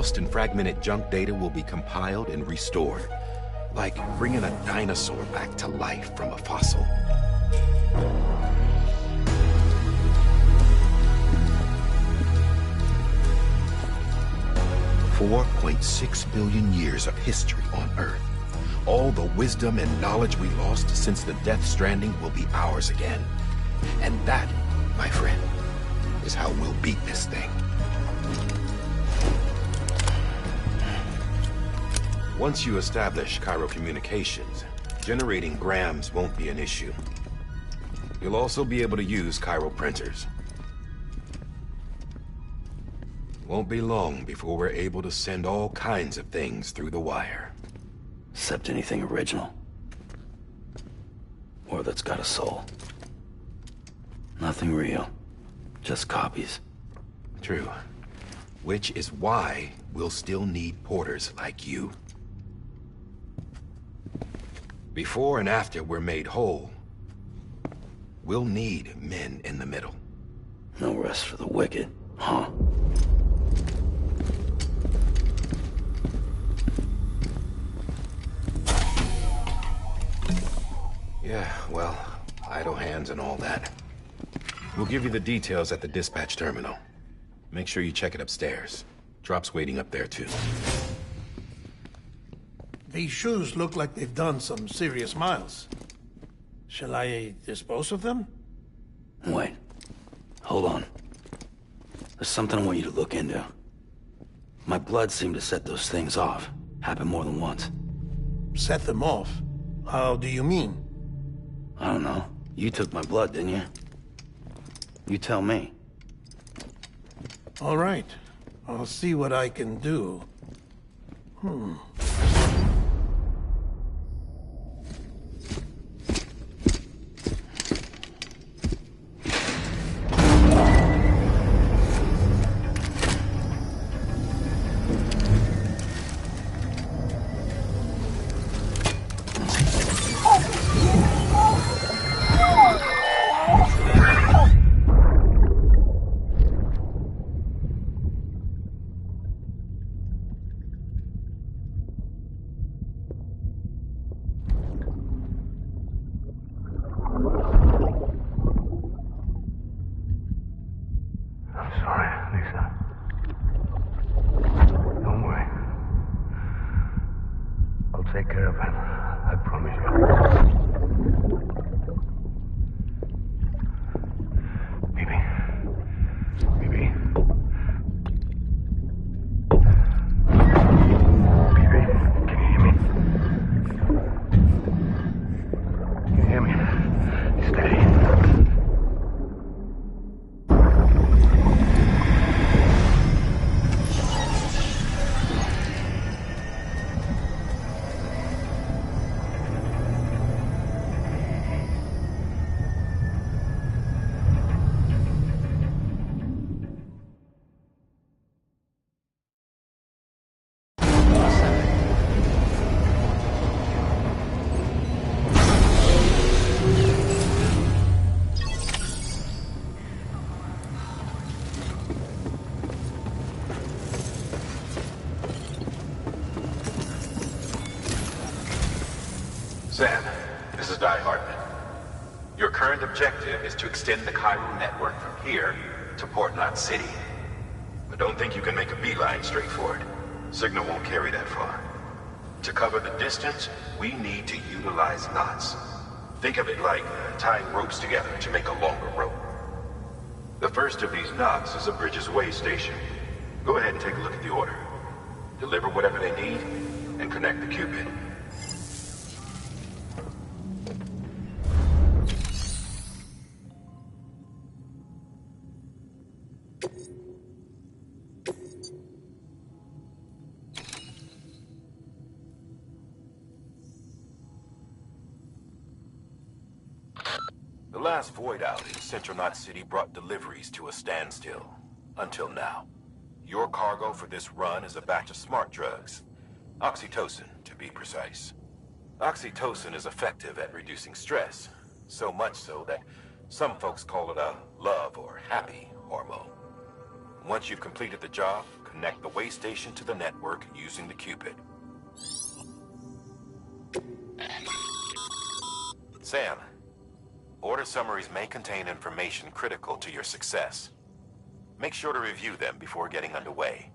lost and fragmented junk data will be compiled and restored. Like bringing a dinosaur back to life from a fossil. 4.6 billion years of history on Earth. All the wisdom and knowledge we lost since the Death Stranding will be ours again. And that, my friend, is how we'll beat this thing. Once you establish Cairo communications, generating grams won't be an issue. You'll also be able to use Cairo printers. Won't be long before we're able to send all kinds of things through the wire. Except anything original. Or that's got a soul. Nothing real. Just copies. True. Which is why we'll still need porters like you. Before and after we're made whole, we'll need men in the middle. No rest for the wicked, huh? Yeah, well, idle hands and all that. We'll give you the details at the dispatch terminal. Make sure you check it upstairs. Drop's waiting up there, too. These shoes look like they've done some serious miles. Shall I dispose of them? Wait. Hold on. There's something I want you to look into. My blood seemed to set those things off. Happened more than once. Set them off? How do you mean? I don't know. You took my blood, didn't you? You tell me. All right. I'll see what I can do. Take care of him. I promise you. Baby. Baby. Baby, can you hear me? Can you hear me? Steady. Sam, this is Di Hartman. Your current objective is to extend the Cairo network from here to Port Knot City. But don't think you can make a beeline straight for it. Signal won't carry that far. To cover the distance, we need to utilize knots. Think of it like tying ropes together to make a longer rope. The first of these knots is a Bridges Way station. Go ahead and take a look at the order. Deliver whatever they need, and connect the Cupid. The last void out in Central Knot City brought deliveries to a standstill. Until now. Your cargo for this run is a batch of smart drugs. Oxytocin, to be precise. Oxytocin is effective at reducing stress. So much so that some folks call it a love or happy hormone. Once you've completed the job, connect the way station to the network using the Cupid. Sam, order summaries may contain information critical to your success. Make sure to review them before getting underway.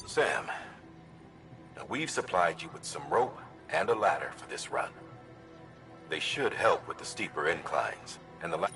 Sam, now we've supplied you with some rope and a ladder for this run. They should help with the steeper inclines, and the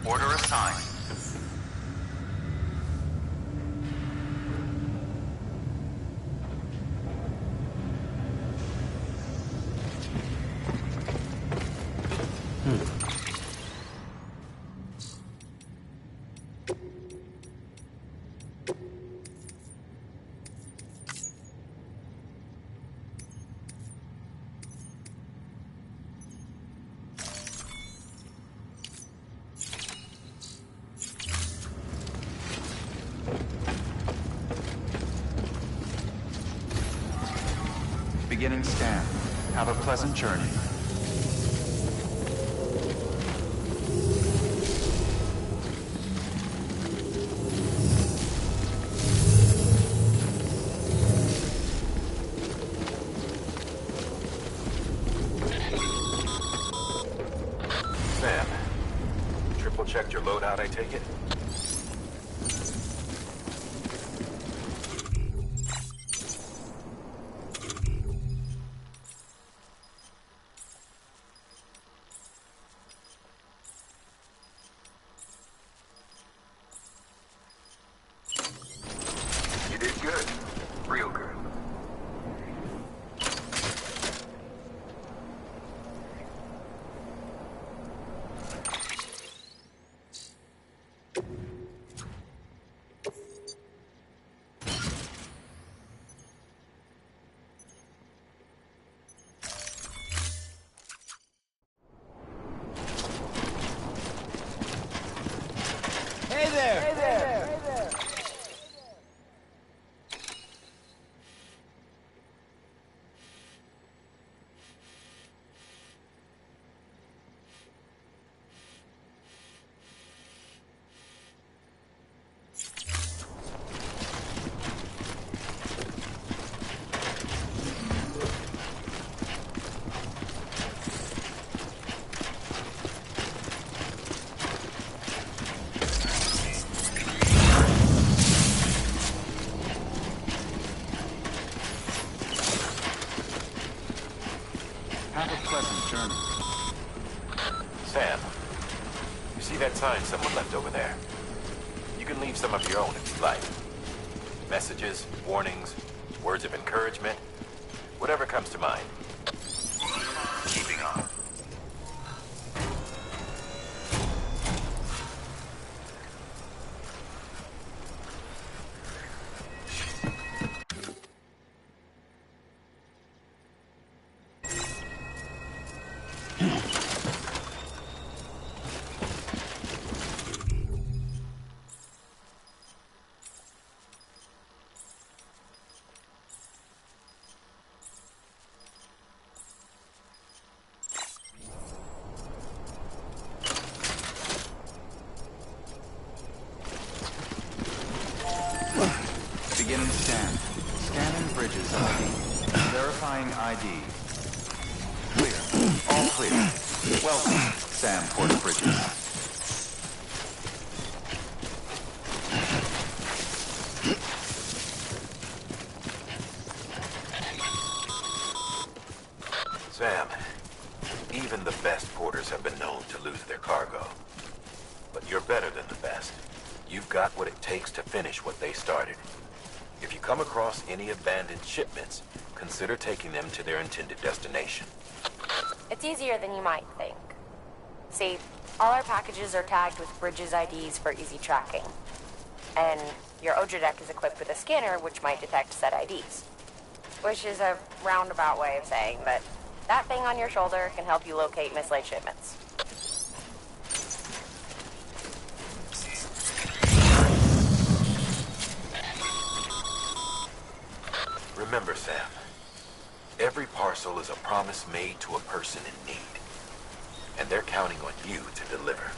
Order assigned. Beginning scan. Have a pleasant journey. Sam, triple checked your loadout, I take it? You did good. Real good. Hey there! Hey there! Hey there! Have a pleasant journey. Sam, you see that sign someone left over there? You can leave some of your own if you like. Messages, warnings, words of encouragement, whatever comes to mind. Keeping on. Beginning scan. Scanning bridges ID. Verifying ID. Clear. All clear. Welcome, Sam Port Bridges. Sam, even the best porters have been known to lose their cargo. But you're better than the best. You've got what it takes to finish what they started. If you come across any abandoned shipments, consider taking them to their intended destination. It's easier than you might think. See, all our packages are tagged with Bridges IDs for easy tracking. And your Odra deck is equipped with a scanner which might detect said IDs. Which is a roundabout way of saying that that thing on your shoulder can help you locate mislaid shipments. Remember, Sam, every parcel is a promise made to a person in need. And they're counting on you to deliver.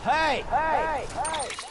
Hey! Hey! Hey!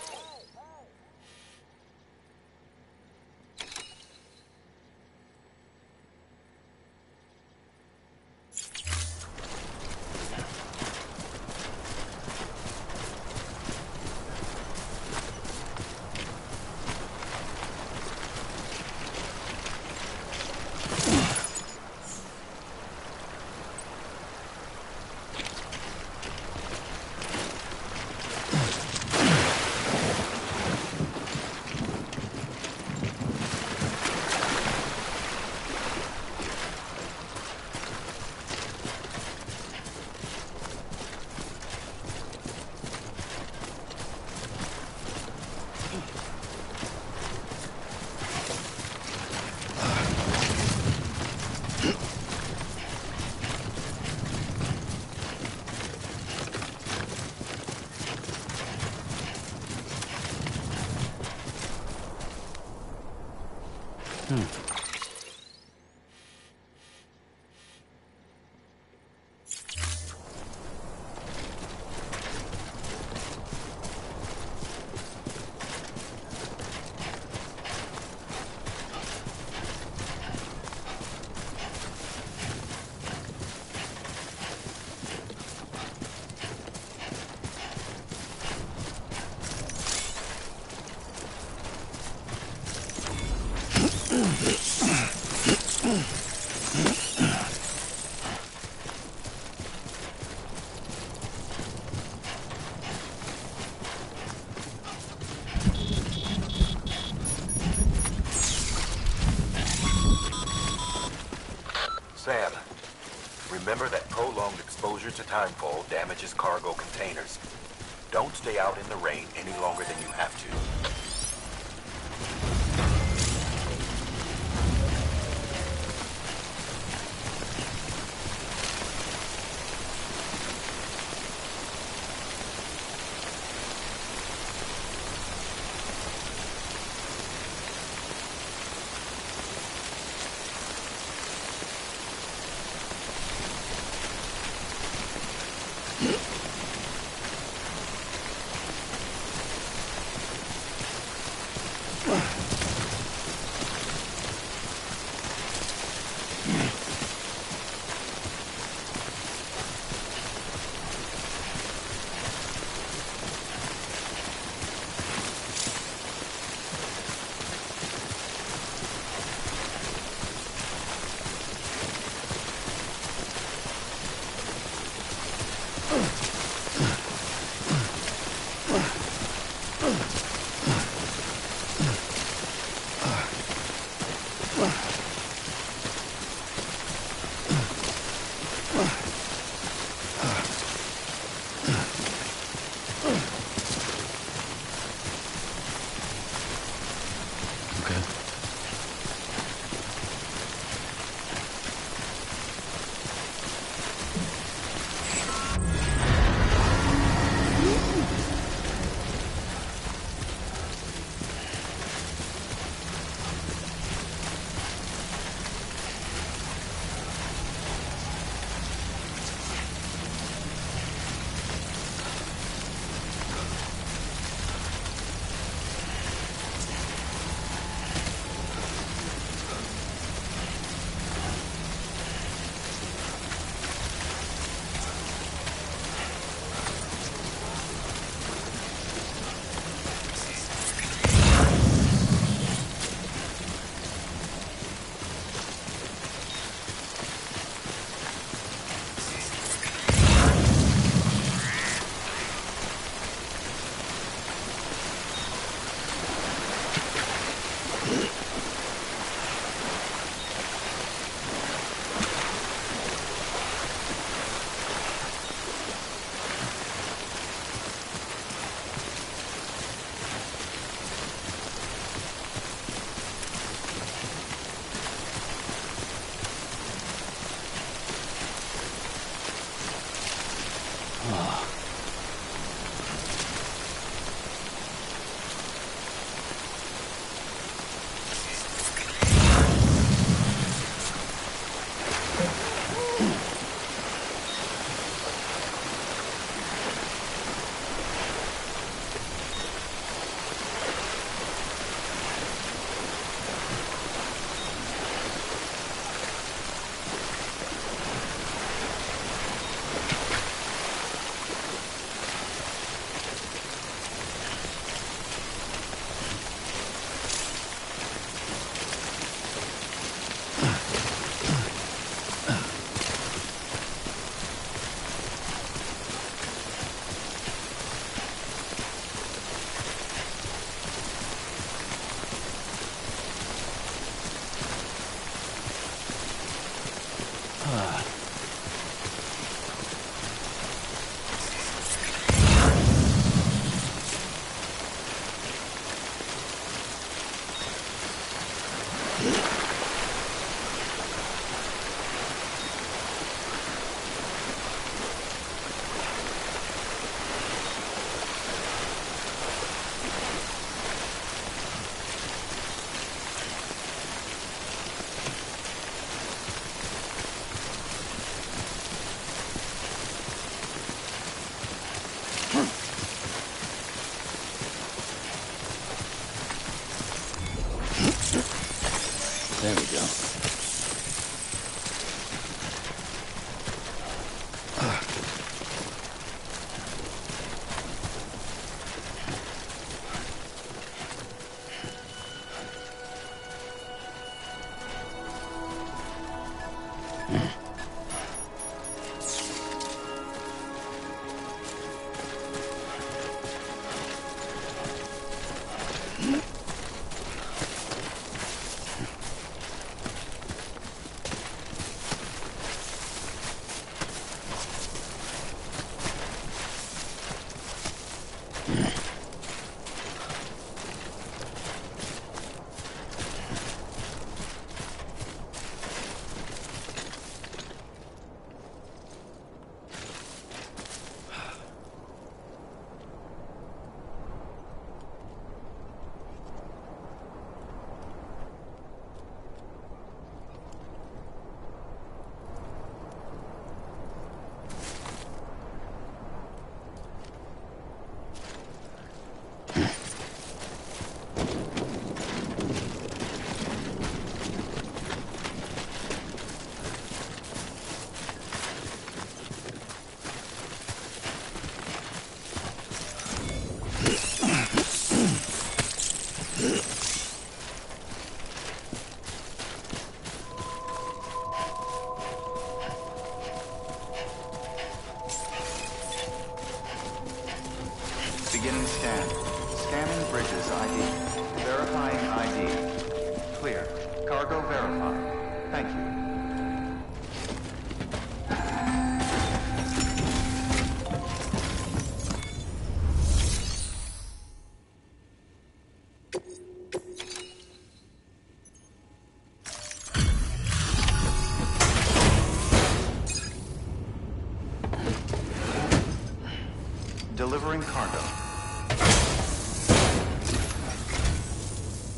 Sam, remember that prolonged exposure to timefall damages cargo containers. Don't stay out in the rain any longer than you have to. There we go. Beginning scan. Scanning bridges ID. Verifying ID. Clear. Cargo verified. Thank you. Delivering cargo.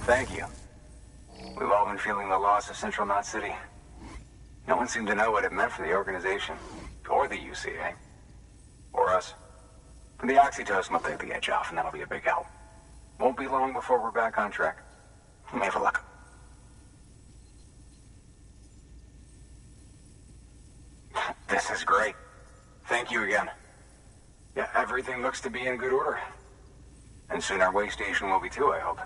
Thank you. We've all been feeling the loss of Central Knot City. No one seemed to know what it meant for the organization, or the UCA, or us. The oxytocin will take the edge off, and that'll be a big help. Won't be long before we're back on track. You may have a luck. This is great. Thank you again. Yeah, everything looks to be in good order. And soon our way station will be too, I hope.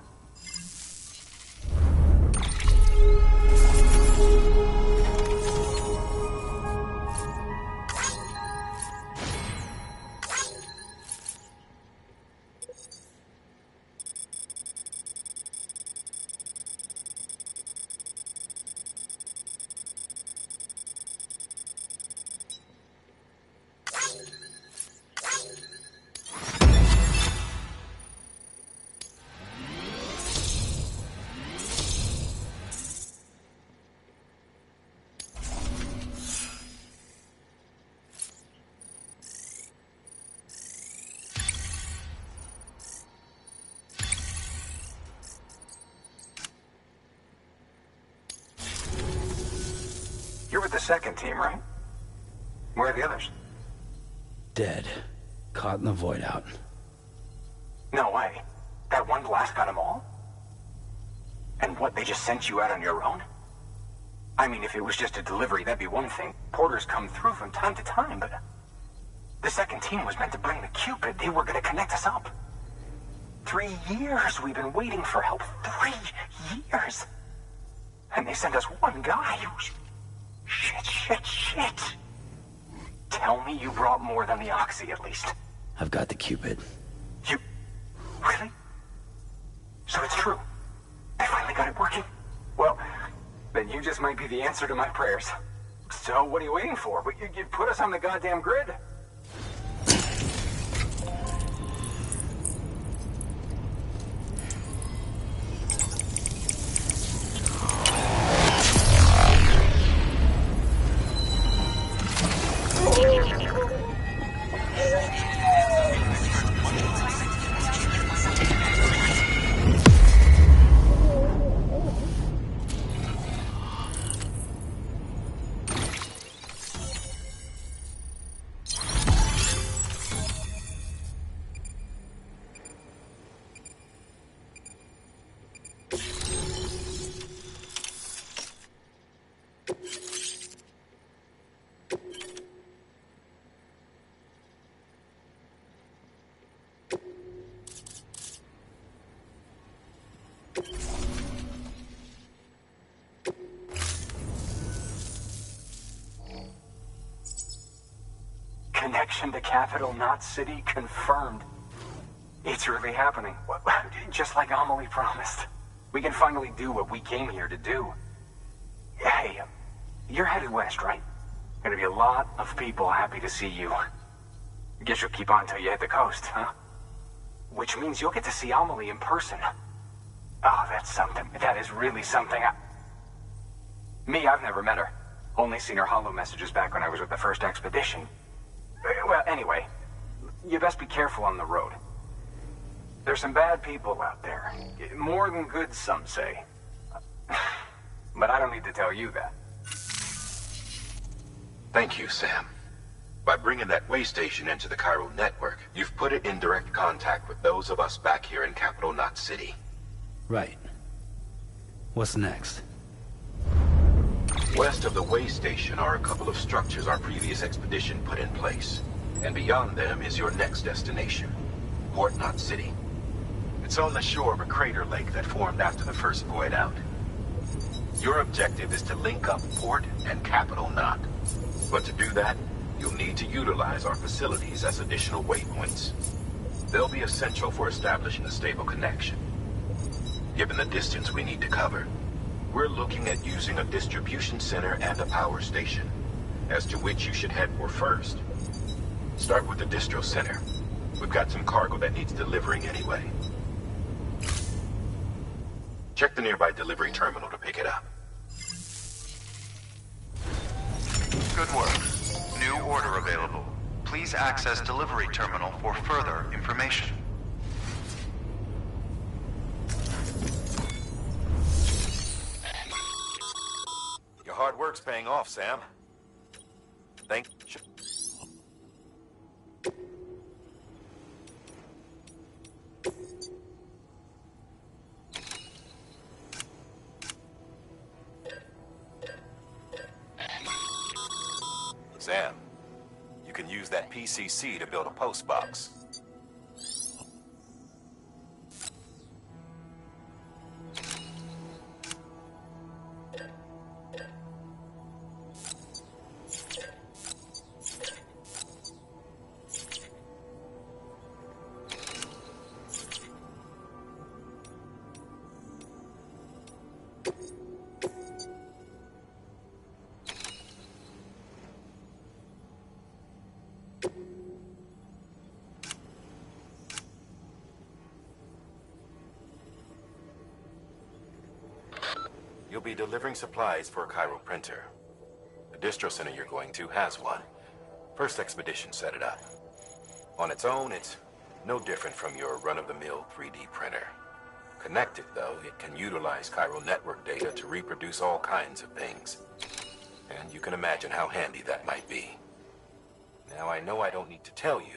You're with the second team, right? Where are the others? Dead. Caught in the void out. No way. That one blast got them all? And what, they just sent you out on your own? I mean, if it was just a delivery, that'd be one thing. Porters come through from time to time, but... The second team was meant to bring the Cupid. They were gonna connect us up. 3 years we've been waiting for help. 3 years! And they sent us one guy who's... Shit. Tell me you brought more than the Oxy, at least. I've got the Cupid. You... Really? So it's true. They finally got it working? Well, then you just might be the answer to my prayers. So what are you waiting for? You put us on the goddamn grid. connection to Capital Knot City confirmed. It's really happening. Just like Amelie promised. We can finally do what we came here to do. Hey, you're headed west, right? Gonna be a lot of people happy to see you. Guess you'll keep on till you hit the coast, huh? Which means you'll get to see Amelie in person. Oh, that's something. That is really something. Me, I've never met her. Only seen her holo messages back when I was with the first expedition. Well, anyway, you best be careful on the road. There's some bad people out there. More than good, some say. But I don't need to tell you that. Thank you, Sam. By bringing that way station into the chiral network, you've put it in direct contact with those of us back here in Capital Knot City. Right. What's next? West of the way station are a couple of structures our previous expedition put in place. And beyond them is your next destination, Port Knot City. It's on the shore of a crater lake that formed after the first void out. Your objective is to link up Port and Capital Knot. But to do that, you'll need to utilize our facilities as additional waypoints. They'll be essential for establishing a stable connection. Given the distance we need to cover, we're looking at using a distribution center and a power station, as to which you should head for first. Start with the distro center. We've got some cargo that needs delivering anyway. Check the nearby delivery terminal to pick it up. Good work. New order available. Please access delivery terminal for further information. Your hard work's paying off, Sam. Thank you. Sam, you can use that PCC to build a post box. You'll be delivering supplies for a chiral printer. The distro center you're going to has one. First expedition set it up. On its own, it's no different from your run-of-the-mill 3D printer. Connected, though, it can utilize chiral network data to reproduce all kinds of things. And you can imagine how handy that might be. Now, I know I don't need to tell you,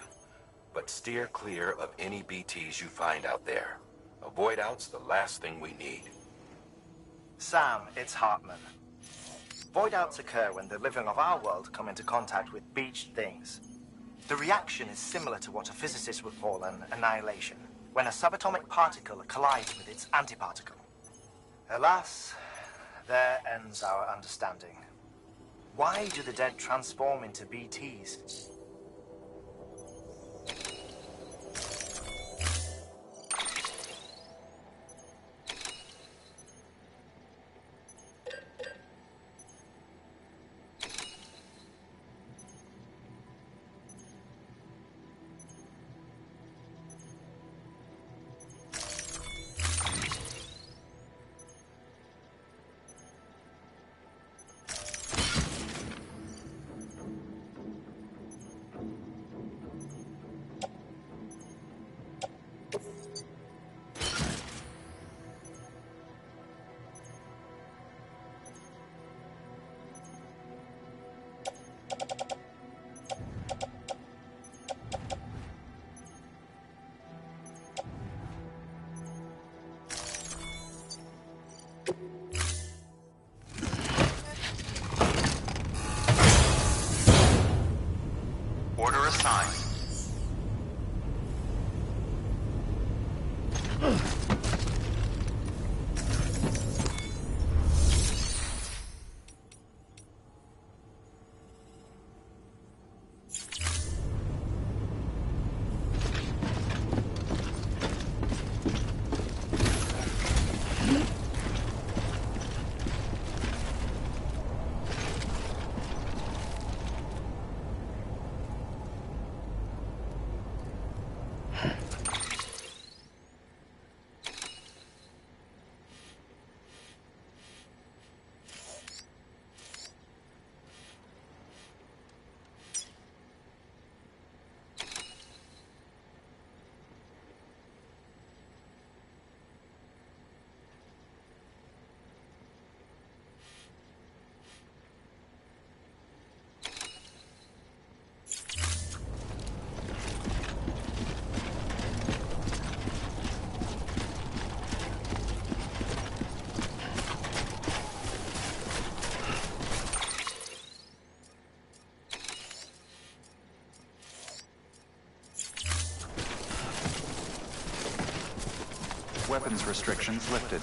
but steer clear of any BTs you find out there. Avoid out's the last thing we need. Sam, it's Hartman. Void outs occur when the living of our world come into contact with beached things. The reaction is similar to what a physicist would call an annihilation, when a subatomic particle collides with its antiparticle. Alas, there ends our understanding. Why do the dead transform into BTs? Order assigned. weapons restrictions lifted.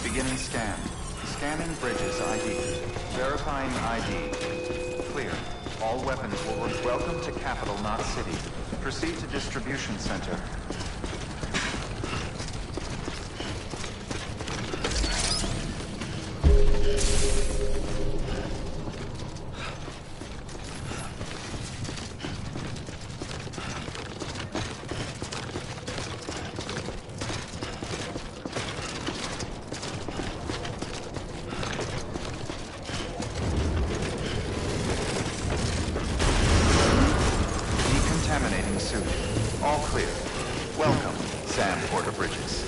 Beginning scan. Scanning bridges ID. Verifying ID. Clear. All weapons will welcome to Capital, not City. Proceed to distribution center. Decontaminating suit. All clear. Welcome, Sam Porter Bridges.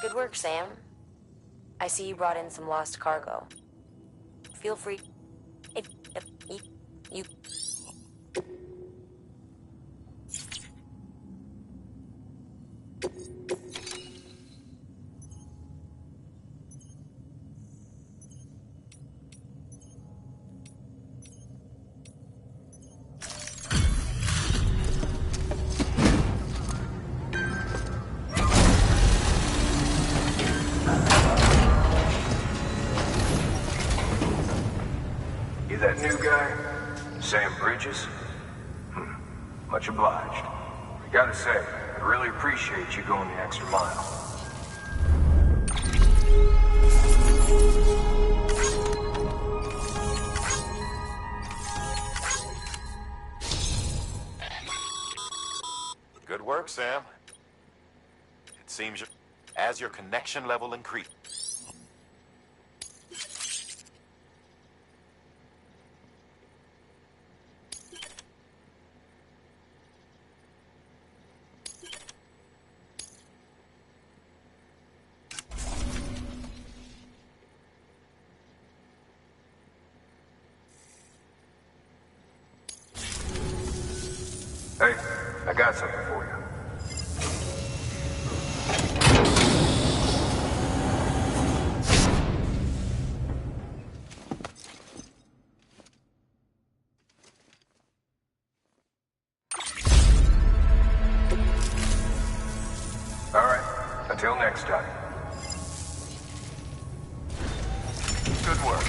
Good work, Sam. I see you brought in some lost cargo. Feel free... If you... You that new guy? Sam Bridges? Much obliged. I gotta say, I really appreciate you going the extra mile. Good work, Sam. It seems as your connection level increases. Hey, I got something for you. All right, until next time. Good work.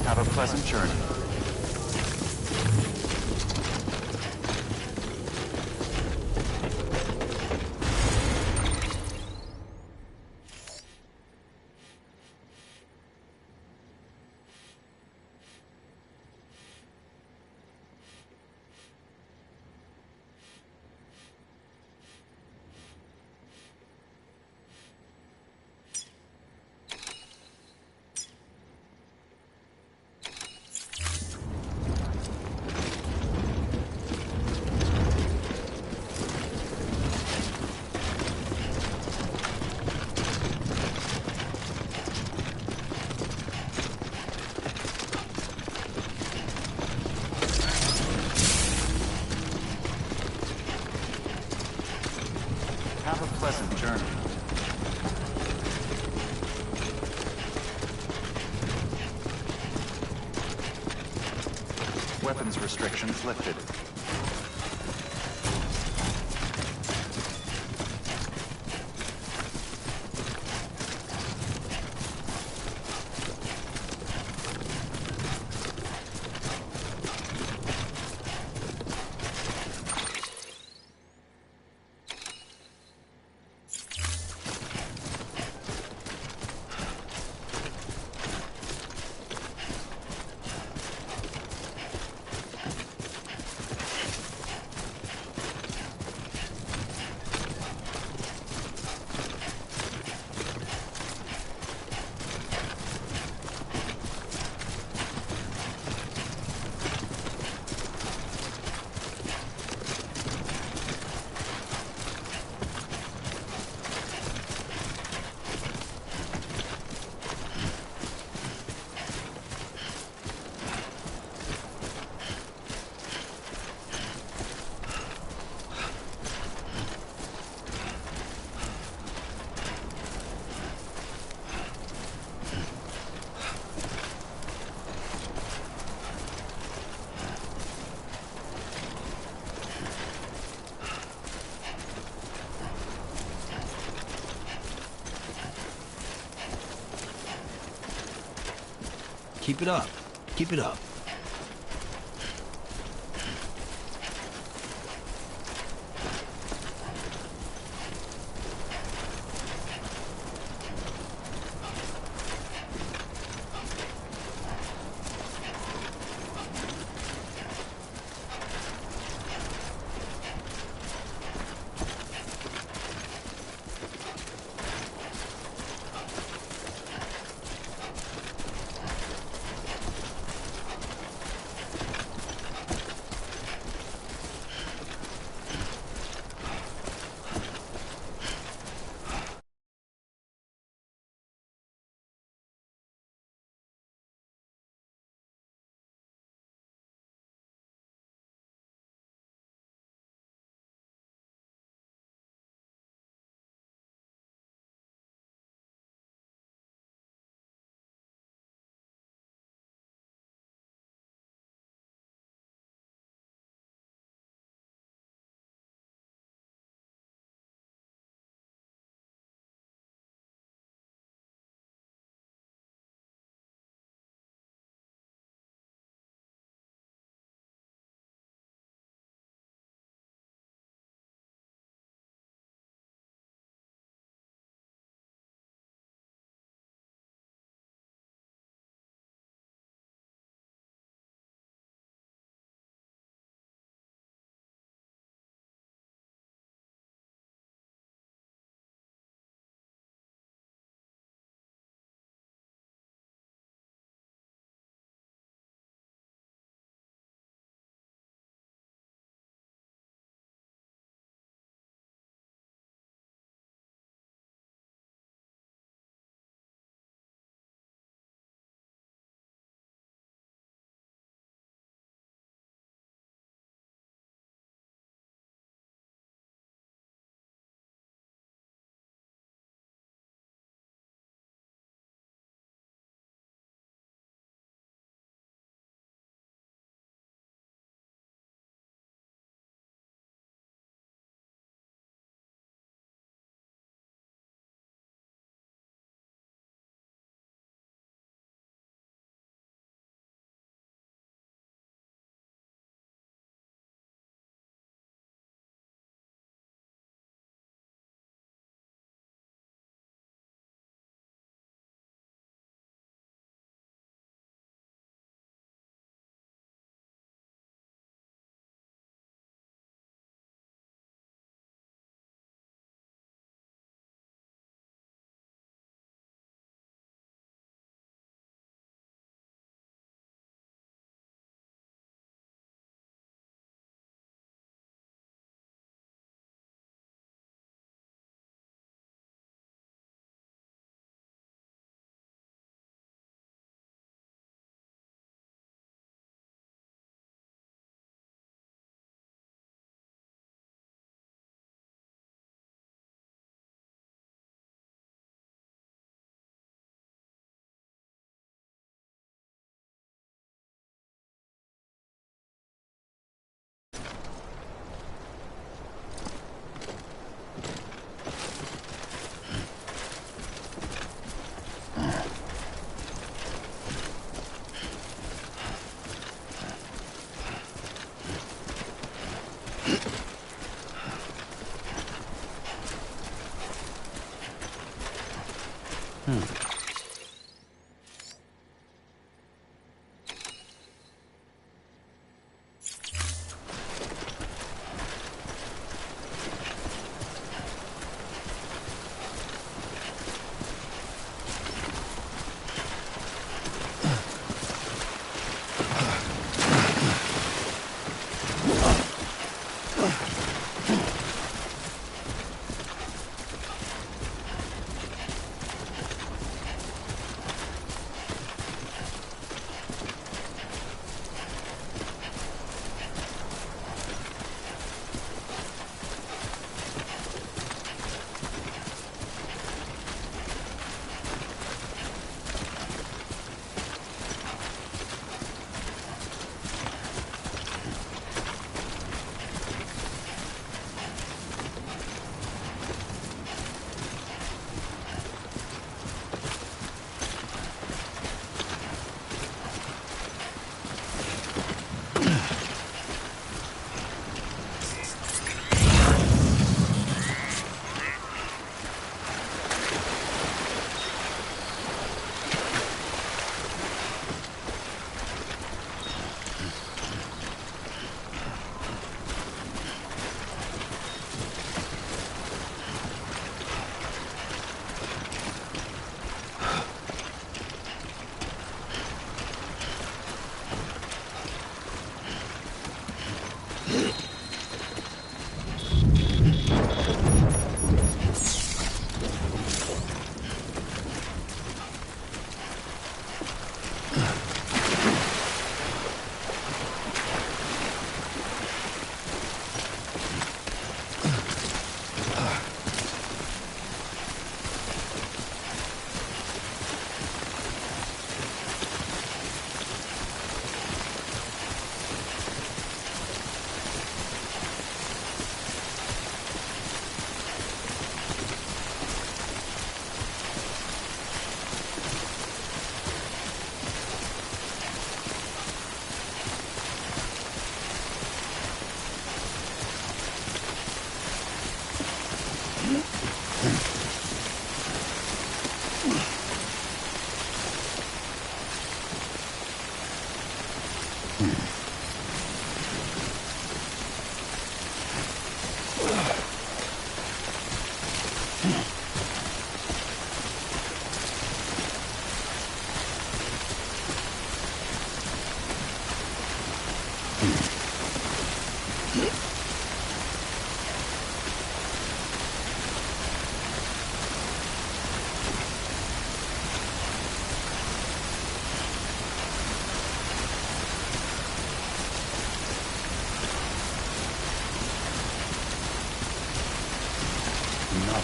Have a pleasant journey. Have a pleasant journey. Weapons restrictions lifted. Keep it up. Keep it up. Enough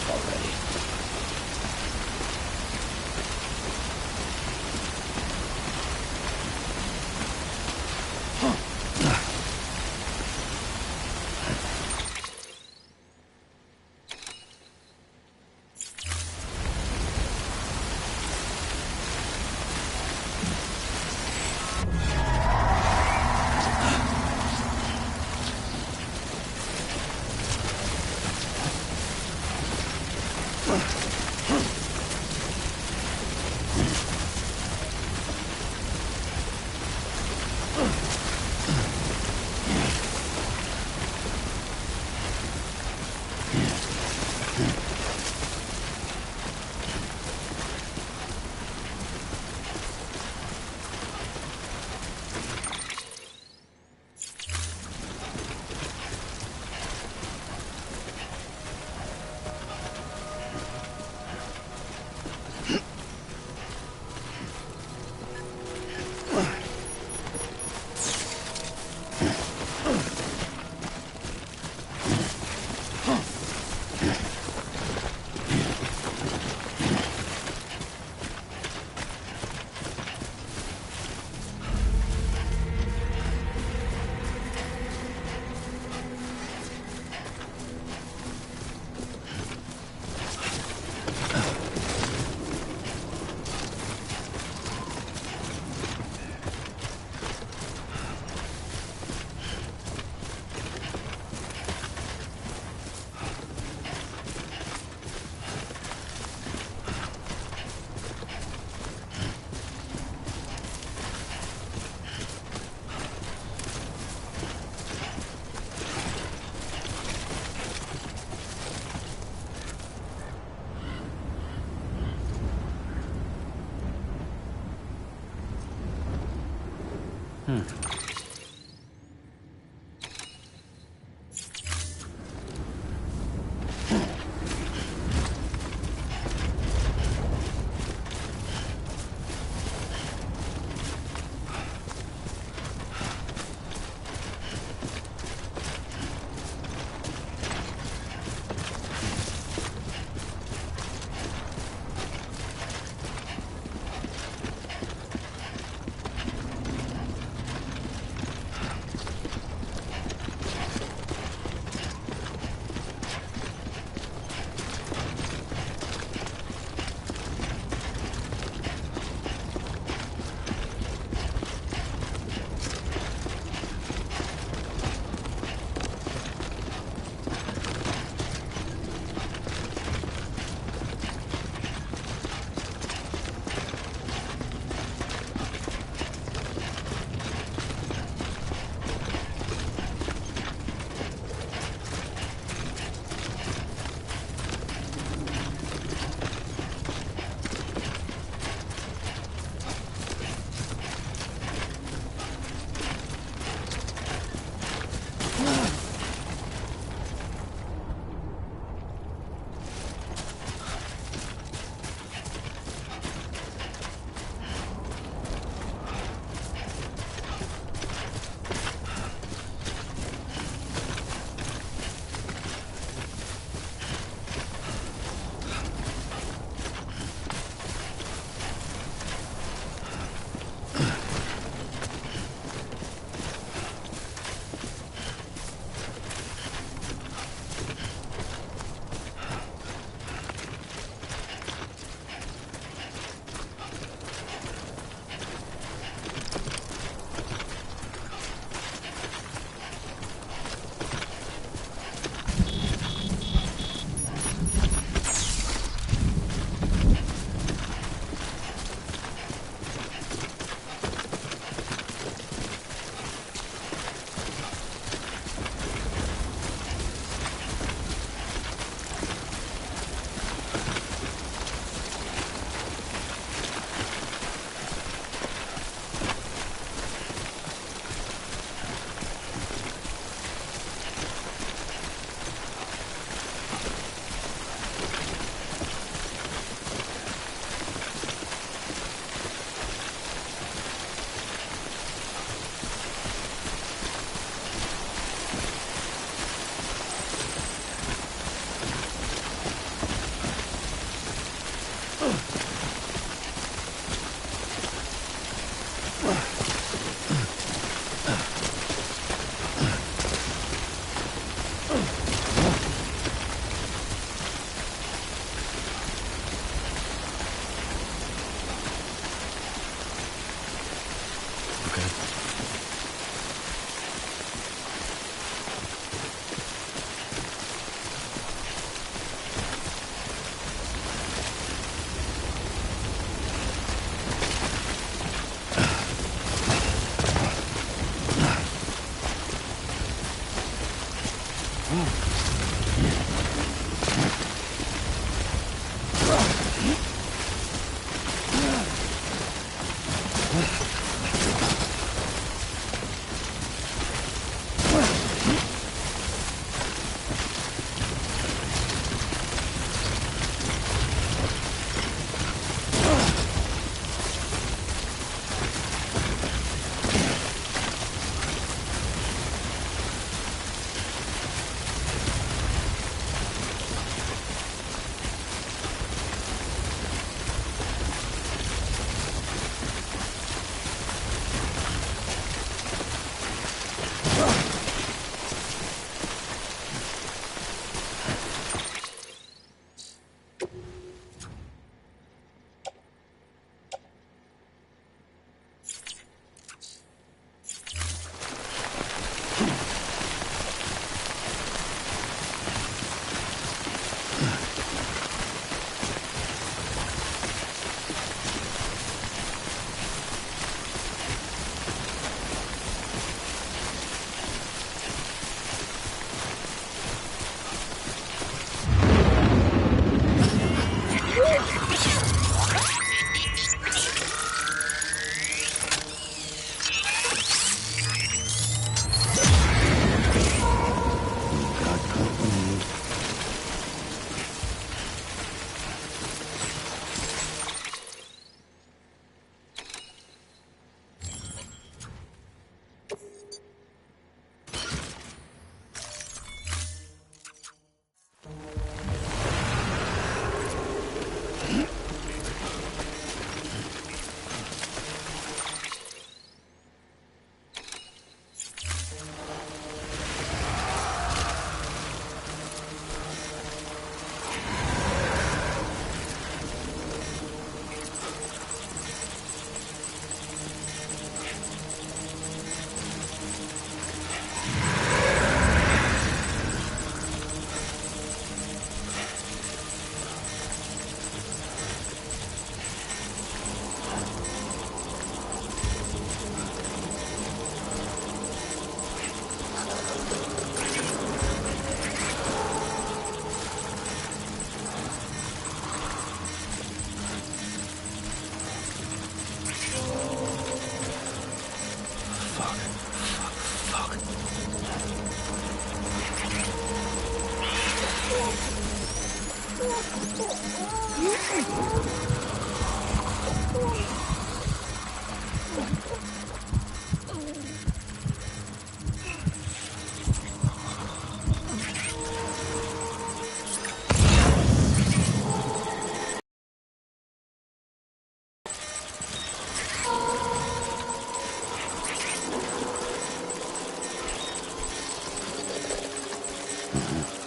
already.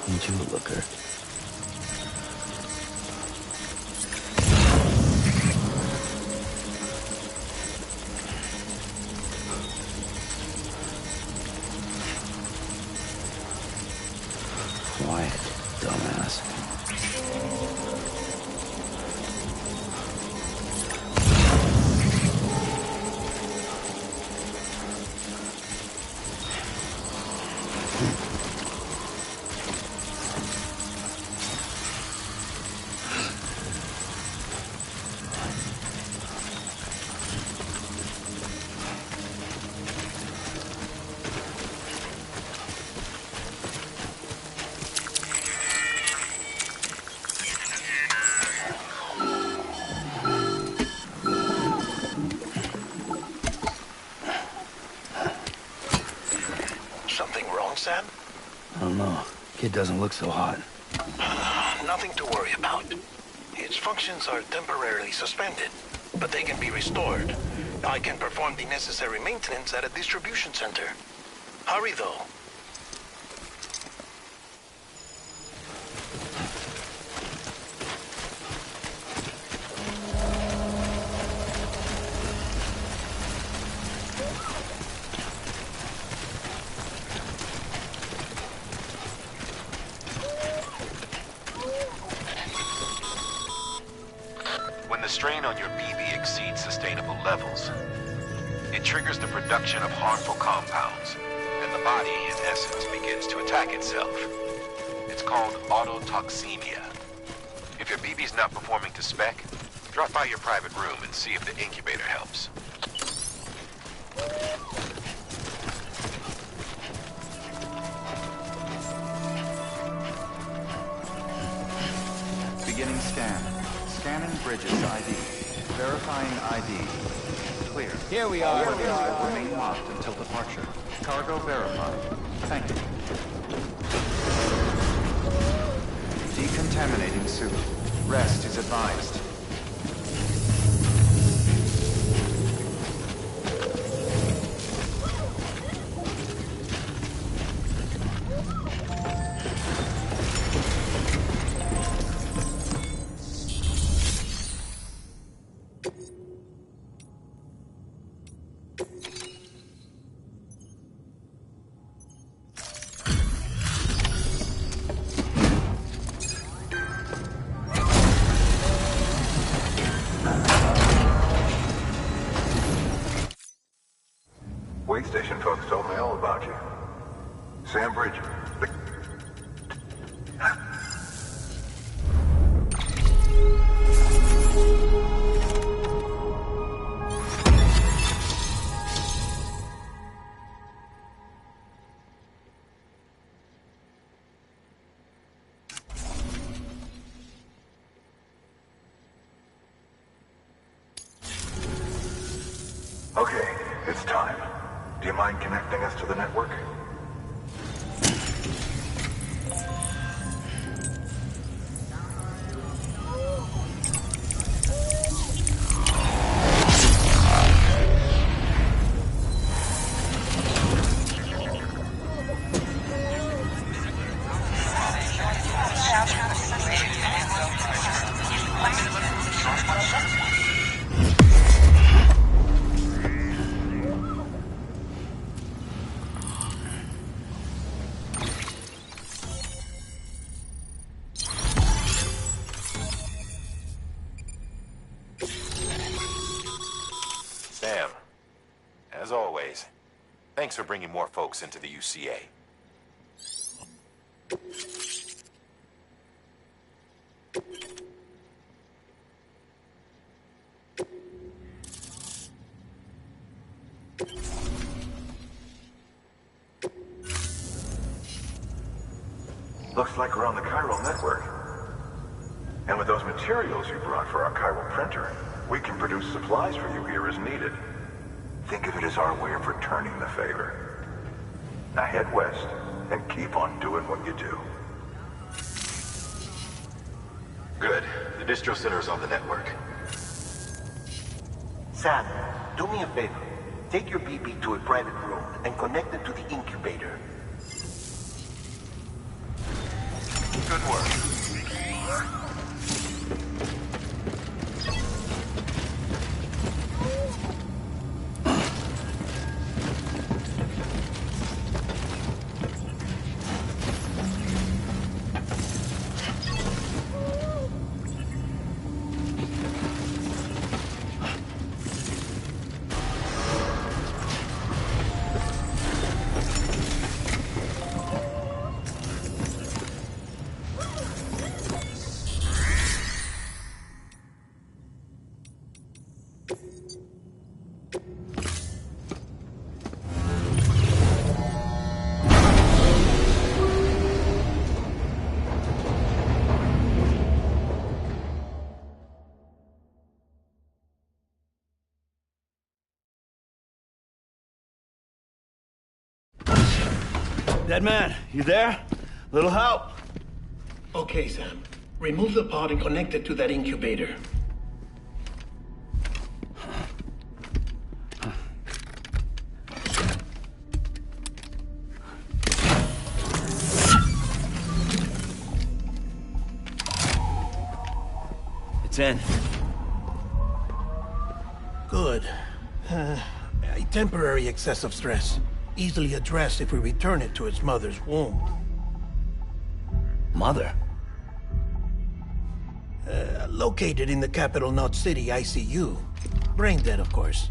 Ain't you a looker? Quiet, dumbass. Something wrong, Sam? I don't know. Kid doesn't look so hot. Nothing to worry about. Its functions are temporarily suspended, but they can be restored. I can perform the necessary maintenance at a distribution center. Hurry, though. When the strain on your BB exceeds sustainable levels, it triggers the production of harmful compounds, and the body, in essence, begins to attack itself. It's called autotoxemia. If your BB's not performing to spec, drop by your private room and see if the incubator helps. Beginning scan. Scanning bridges ID. Verifying ID. Clear. Here we are. Bridges will remain locked until departure. Cargo verified. Thank you. Decontaminating suit. Rest is advised. Wait station folks told me all about you. Sam Bridge. Okay, it's time. Do you mind connecting us to the network? Thanks for bringing more folks into the UCA. Looks like we're on the chiral network. And with those materials you brought for our chiral printer, we can produce supplies for you here as needed. Think of it as our way of returning the favor. Now head west and keep on doing what you do. Good. The distro center is on the network. Sam, do me a favor. Take your BB to a private room and connect it to the incubator. Good work. Dead man, you there? Little help? Okay, Sam. Remove the pod and connect it to that incubator. It's in. Good. A temporary excessive stress. Easily addressed if we return it to its mother's womb. Mother? Located in the capital Knot City ICU. Brain dead, of course.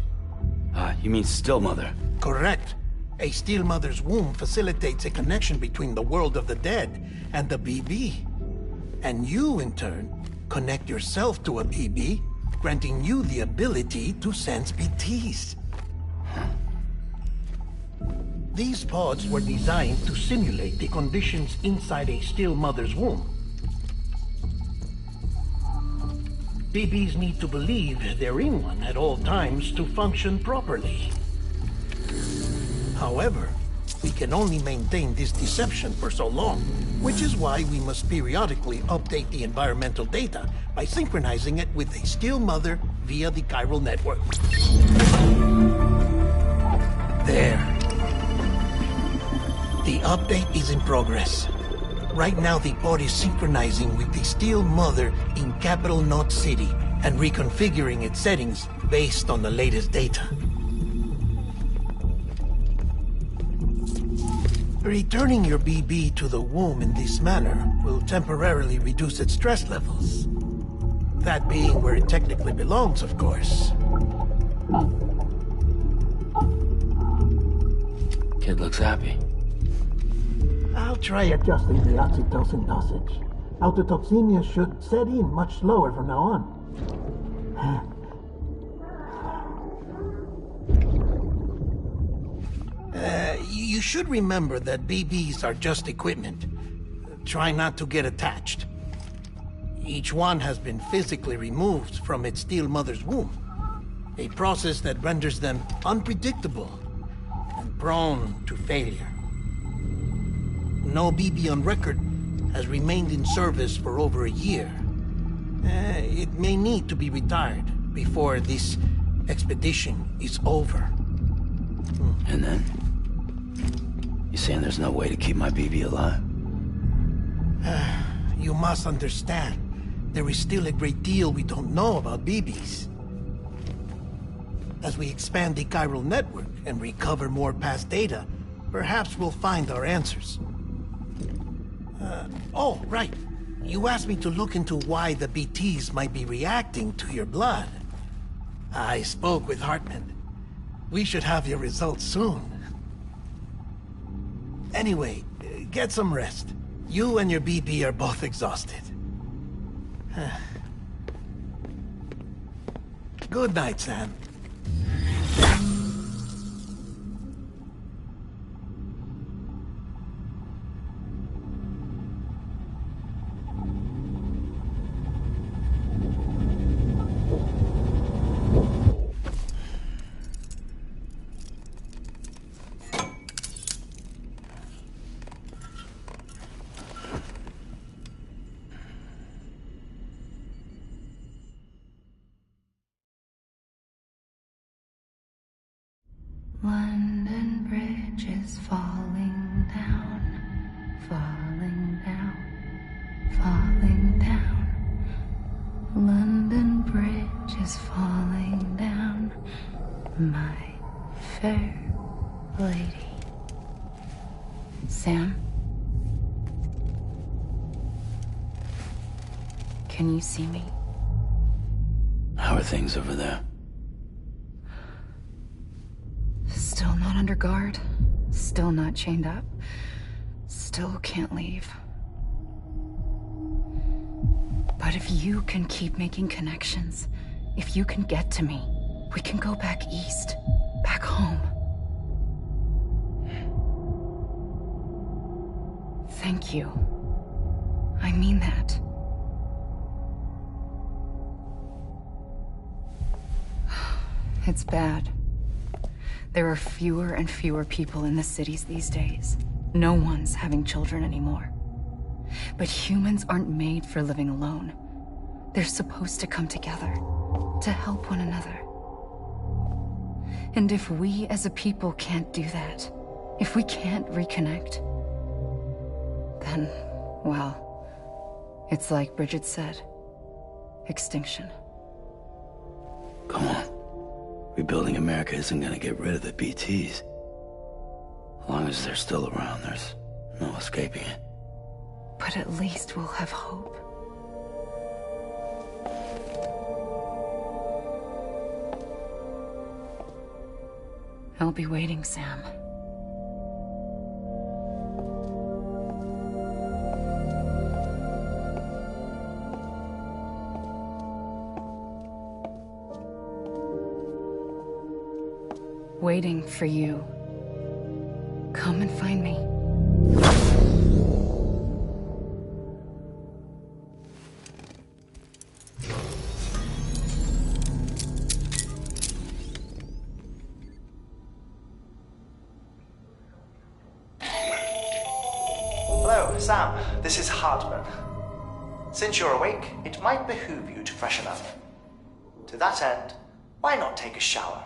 You mean still mother? Correct. A still mother's womb facilitates a connection between the world of the dead and the BB. And you, in turn, connect yourself to a BB, granting you the ability to sense BTs. These pods were designed to simulate the conditions inside a still mother's womb. BBs need to believe they're in one at all times to function properly. However, we can only maintain this deception for so long, which is why we must periodically update the environmental data by synchronizing it with a still mother via the chiral network. There. The update is in progress. Right now, the pod is synchronizing with the still mother in capital Knot City and reconfiguring its settings based on the latest data. Returning your BB to the womb in this manner will temporarily reduce its stress levels. That being where it technically belongs, of course. Kid looks happy. I'll try adjusting the oxytocin dosage. Autotoxemia should set in much slower from now on. You should remember that BBs are just equipment. Try not to get attached. Each one has been physically removed from its still mother's womb. A process that renders them unpredictable and prone to failure. No BB on record has remained in service for over a year. It may need to be retired before this expedition is over. And then? You saying there's no way to keep my BB alive? You must understand, there is still a great deal we don't know about BBs. As we expand the chiral network and recover more past data, perhaps we'll find our answers. Oh, right. You asked me to look into why the BTs might be reacting to your blood. I spoke with Hartman. We should have your results soon. Anyway, get some rest. You and your BP are both exhausted. Good night, Sam. London Bridge is falling down, falling down, falling down. London Bridge is falling down, my fair lady. Sam? Can you see me? How are things over there? Still not under guard. Still not chained up. Still can't leave. But if you can keep making connections, if you can get to me, we can go back east. Back home. Thank you. I mean that. It's bad. There are fewer and fewer people in the cities these days. No one's having children anymore. But humans aren't made for living alone. They're supposed to come together, to help one another. And if we as a people can't do that, if we can't reconnect, then, well, it's like Bridget said, extinction. Come on. Rebuilding America isn't gonna get rid of the BTs. As long as they're still around, there's no escaping it. But at least we'll have hope. I'll be waiting, Sam. Waiting for you. Come and find me. Hello, Sam. This is Hartman. Since you're awake, it might behoove you to freshen up. To that end, why not take a shower?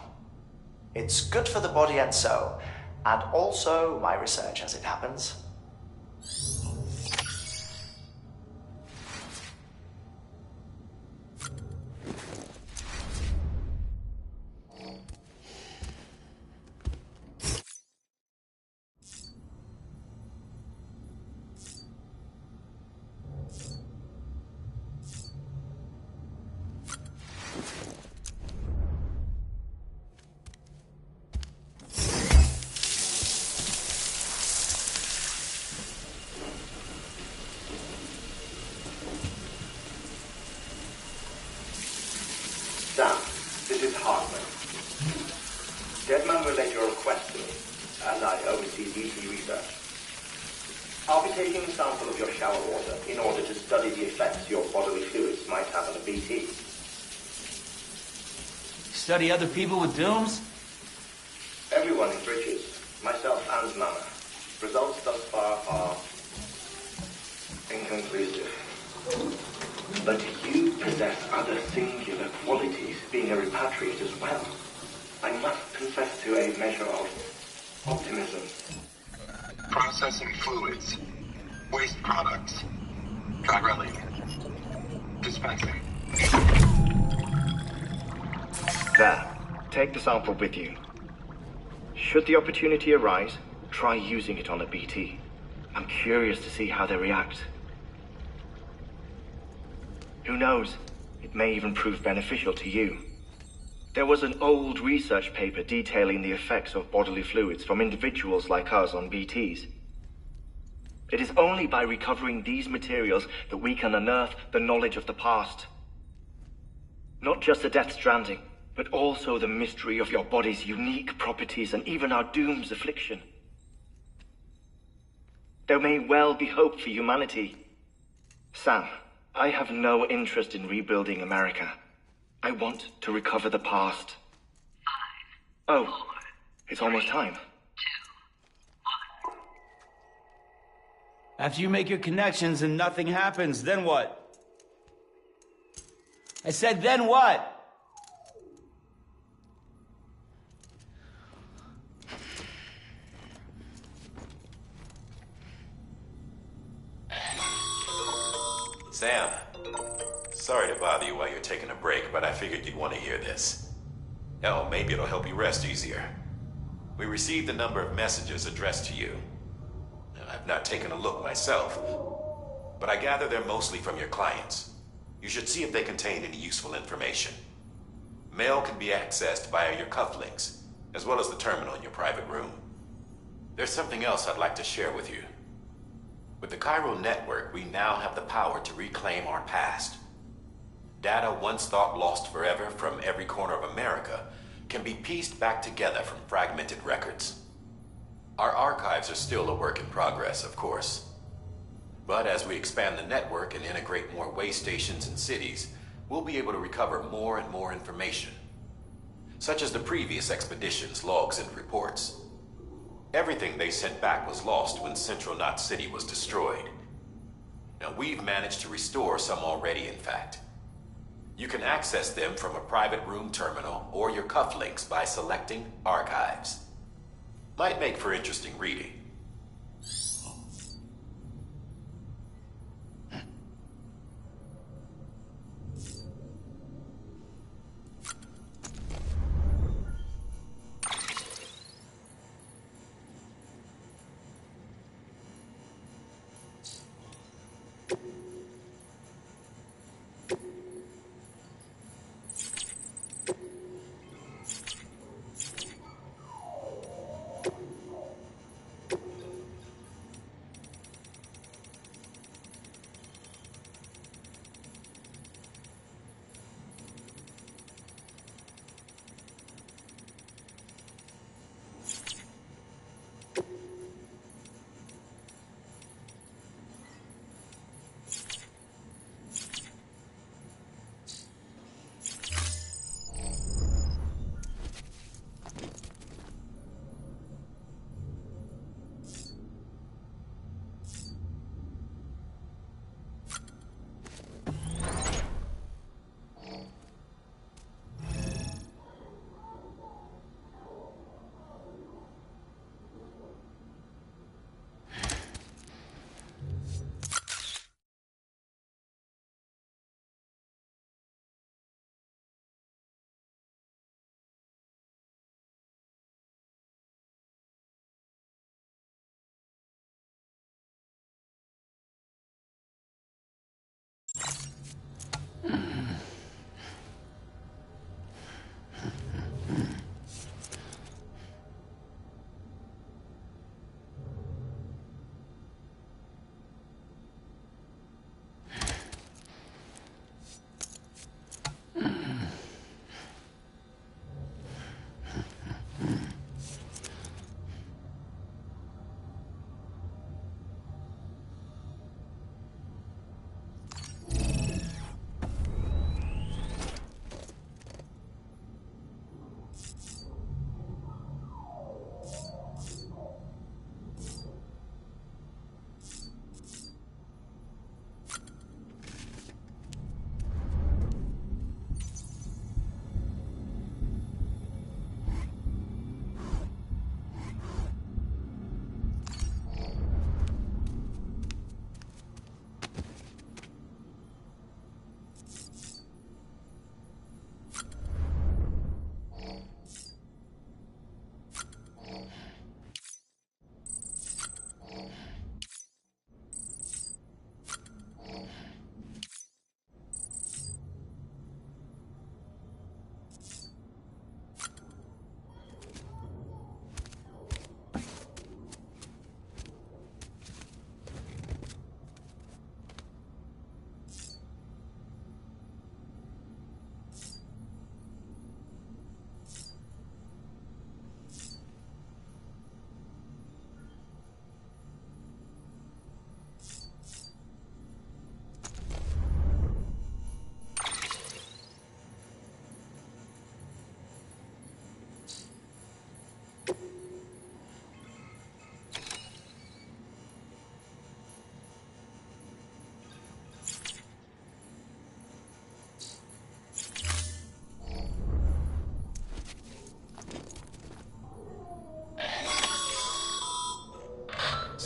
It's good for the body and soul, and also my research as it happens. Sam, this is Hartman. Deadman relayed your request to me, as I oversee BT research. I'll be taking a sample of your shower water in order to study the effects your bodily fluids might have on a BT. Study other people with dooms? Everyone in Bridges, myself and Mama. Results thus far are inconclusive. But you possess other singular qualities, being a repatriate as well. I must confess to a measure of optimism. Processing fluids. Waste products. Chirelli. Dispensing. There. Take the sample with you. Should the opportunity arise, try using it on a BT. I'm curious to see how they react. Who knows? It may even prove beneficial to you. There was an old research paper detailing the effects of bodily fluids from individuals like us on BTs. It is only by recovering these materials that we can unearth the knowledge of the past. Not just the Death Stranding, but also the mystery of your body's unique properties and even our doom's affliction. There may well be hope for humanity. Sam, I have no interest in rebuilding America. I want to recover the past. 5, 4, it's almost time. 2, 1. After you make your connections and nothing happens, then what? I said, then what? Sam, sorry to bother you while you're taking a break, but I figured you'd want to hear this. Hell, maybe it'll help you rest easier. We received a number of messages addressed to you. I've not taken a look myself, but I gather they're mostly from your clients. You should see if they contain any useful information. Mail can be accessed via your cufflinks, as well as the terminal in your private room. There's something else I'd like to share with you. With the chiral network, we now have the power to reclaim our past. Data once thought lost forever from every corner of America can be pieced back together from fragmented records. Our archives are still a work in progress, of course. But as we expand the network and integrate more way stations and cities, we'll be able to recover more and more information, such as the previous expedition's logs and reports. Everything they sent back was lost when Central Knot City was destroyed. Now, we've managed to restore some already, in fact. You can access them from a private room terminal or your cufflinks by selecting Archives. Might make for interesting reading.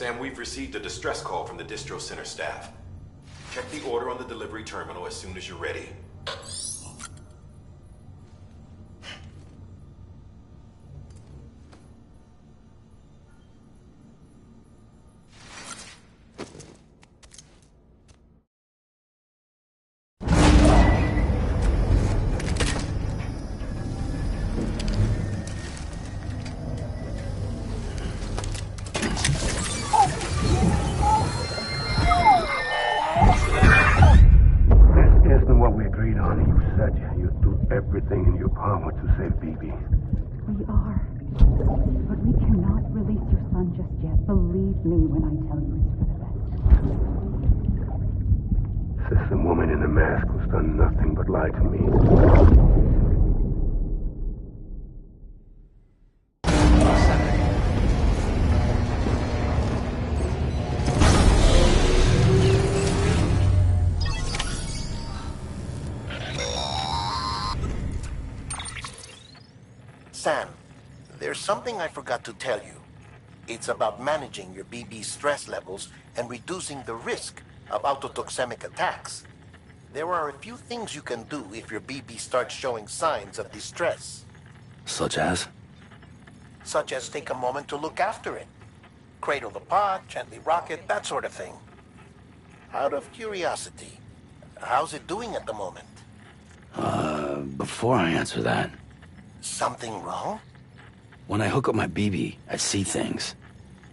Sam, we've received a distress call from the distro center staff. Check the order on the delivery terminal as soon as you're ready. Everything in your power to save BB. We are. But we cannot release your son just yet. Believe me when I tell you it's for the best. System woman in the mask who's done nothing but lie to me. Sam, there's something I forgot to tell you. It's about managing your BB stress levels and reducing the risk of autotoxemic attacks. There are a few things you can do if your BB starts showing signs of distress. Such as? Such as take a moment to look after it. Cradle the pod, gently rock it, that sort of thing. Out of curiosity, how's it doing at the moment? Before I answer that... Something wrong? When I hook up my BB, I see things.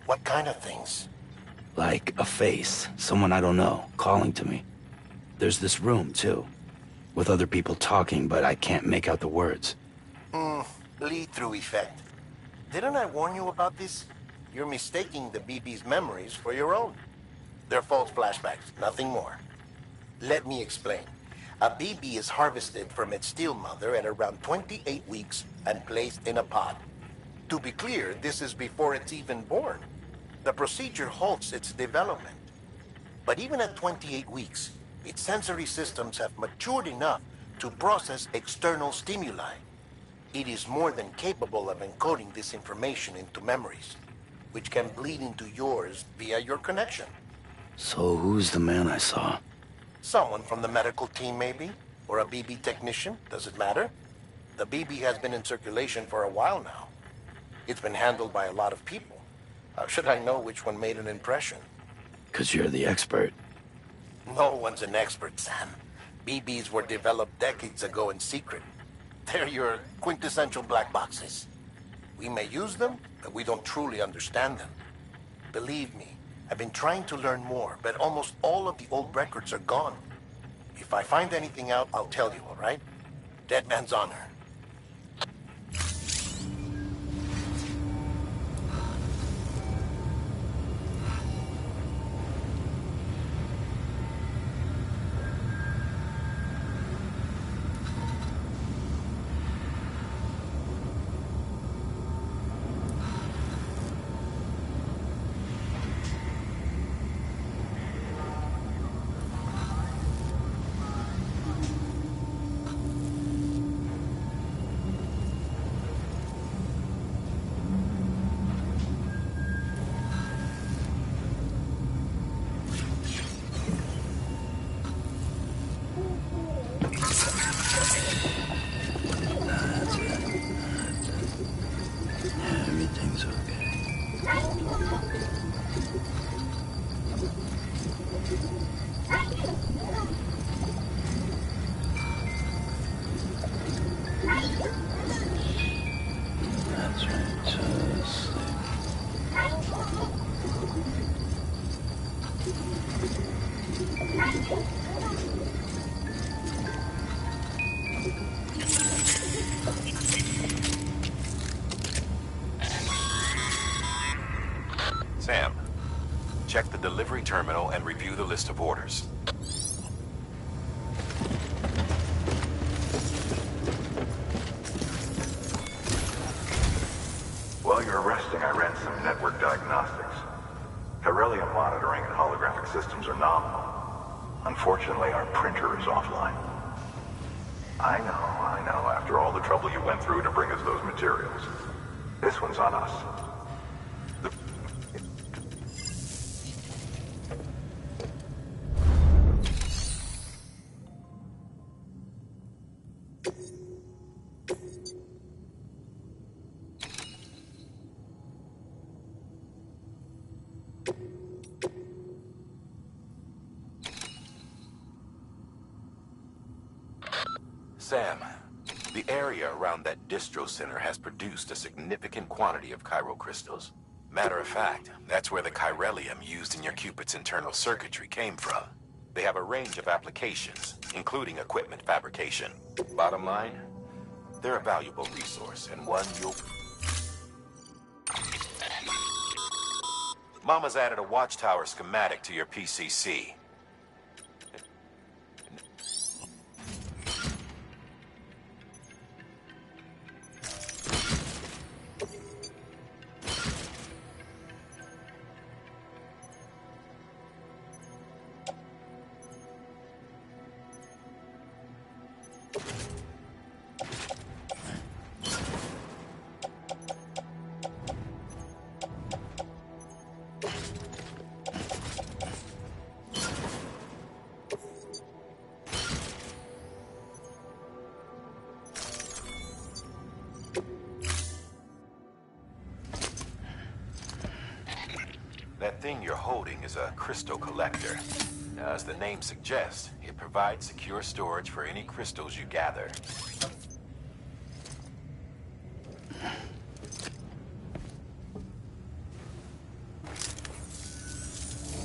What kind of things? Like a face, someone I don't know, calling to me. There's this room, too, with other people talking, but I can't make out the words. Lead-through effect. Didn't I warn you about this? You're mistaking the BB's memories for your own. They're false flashbacks, nothing more. Let me explain. A BB is harvested from its steel mother at around 28 weeks and placed in a pod. To be clear, this is before it's even born. The procedure halts its development. But even at 28 weeks, its sensory systems have matured enough to process external stimuli. It is more than capable of encoding this information into memories, which can bleed into yours via your connection. So who's the man I saw? Someone from the medical team, maybe? Or a BB technician? Does it matter? The BB has been in circulation for a while now. It's been handled by a lot of people. How should I know which one made an impression? 'Cause you're the expert. No one's an expert, Sam. BBs were developed decades ago in secret. They're your quintessential black boxes. We may use them, but we don't truly understand them. Believe me, I've been trying to learn more, but almost all of the old records are gone. If I find anything out, I'll tell you, all right? Dead man's honor. Everything's okay. That's right, just sleep. Sam, check the delivery terminal and review the list of orders. While you're resting, I ran some network diagnostics. Beryllium monitoring and holographic systems are nominal. Unfortunately, our printer is offline. I know, after all the trouble you went through to bring us those materials. This one's on us. Sam, the area around that distro center has produced a significant quantity of chiral crystals. Matter of fact, that's where the chiralium used in your Cupid's internal circuitry came from. They have a range of applications, including equipment fabrication. Bottom line, they're a valuable resource, and one you'll... Mama's added a watchtower schematic to your PCC. That thing you're holding is a crystal collector. Now, as the name suggests, it provides secure storage for any crystals you gather.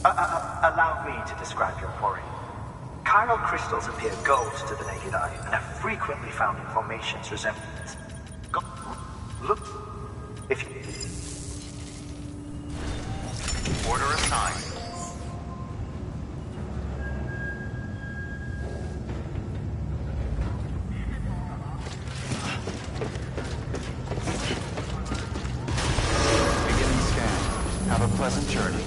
Allow me to describe your quarry. Chiral crystals appear gold to the naked eye and are frequently found in formations resembling this. Look, if you... Order assigned. Beginning scan. Have a pleasant journey.